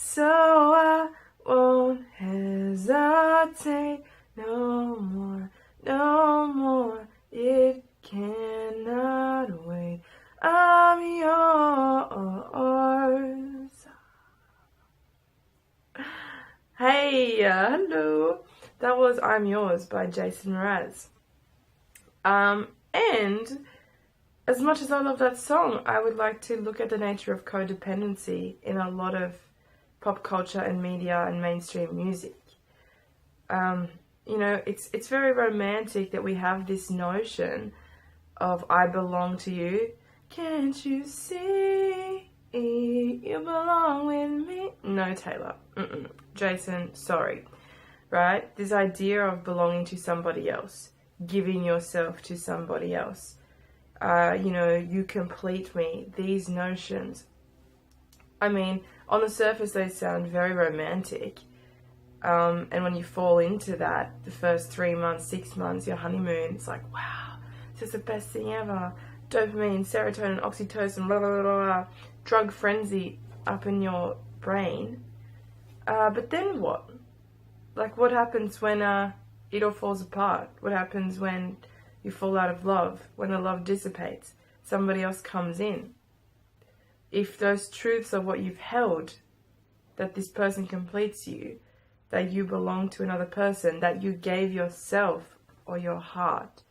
So I won't hesitate no more, no more. It cannot wait. I'm yours. Hey, hello. That was I'm Yours by Jason Mraz. And as much as I love that song, I would like to look at the nature of codependency in a lot of pop culture and media and mainstream music. It's very romantic that we have this notion of I belong to you. Can't you see you belong with me? No, Taylor. Jason, sorry. Right? This idea of belonging to somebody else, giving yourself to somebody else. You complete me. These notions. I mean, on the surface they sound very romantic. And when you fall into that, the first 3 months, 6 months, your honeymoon, it's like, wow, this is the best thing ever. Dopamine, serotonin, oxytocin, blah, blah, blah, blah, drug frenzy up in your brain. But then what? Like, what happens when it all falls apart? What happens when you fall out of love? When the love dissipates? Somebody else comes in? If those truths are what you've held, that this person completes you, that you belong to another person, that you gave yourself or your heart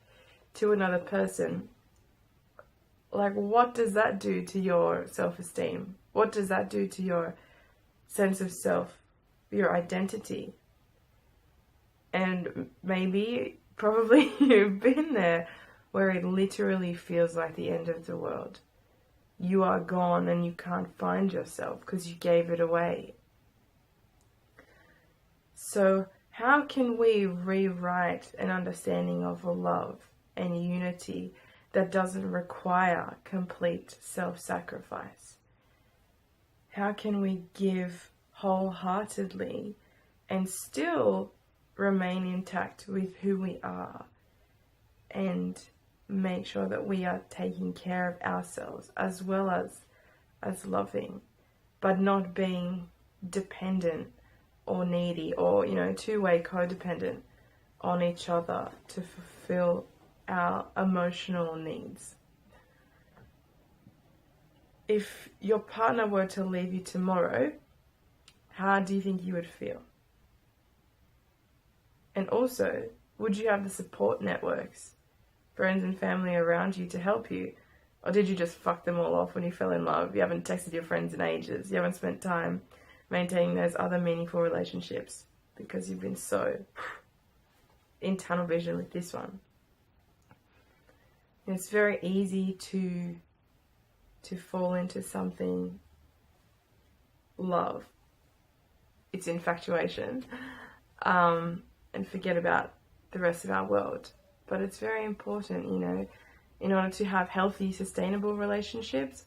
to another person, like, what does that do to your self-esteem? What does that do to your sense of self, your identity? And maybe, probably you've been there where it literally feels like the end of the world. You are gone and you can't find yourself because you gave it away. So how can we rewrite an understanding of a love and unity that doesn't require complete self-sacrifice? How can we give wholeheartedly and still remain intact with who we are and make sure that we are taking care of ourselves as well as loving, but not being dependent or needy or, two-way codependent on each other to fulfill our emotional needs. If your partner were to leave you tomorrow, how do you think you would feel? And also, would you have the support networks, friends and family around you to help you? Or did you just fuck them all off when you fell in love? You haven't texted your friends in ages. You haven't spent time maintaining those other meaningful relationships because you've been so in tunnel vision with this one. And it's very easy to fall into something love. It's infatuation. And forget about the rest of our world. But it's very important, in order to have healthy, sustainable relationships,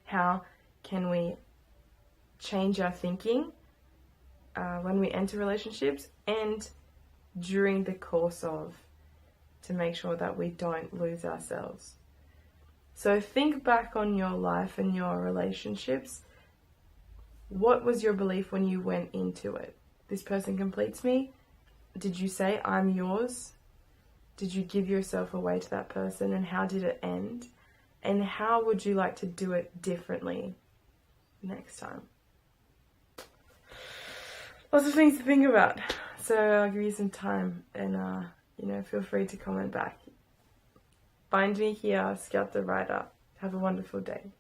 how can we change our thinking when we enter relationships and during the course of, to make sure that we don't lose ourselves. So think back on your life and your relationships. What was your belief when you went into it? This person completes me? Did you say, I'm yours? Did you give yourself away to that person? And how did it end? And how would you like to do it differently next time? Lots of things to think about. So I'll give you some time and, feel free to comment back. Find me here, Scout the Writer. Have a wonderful day.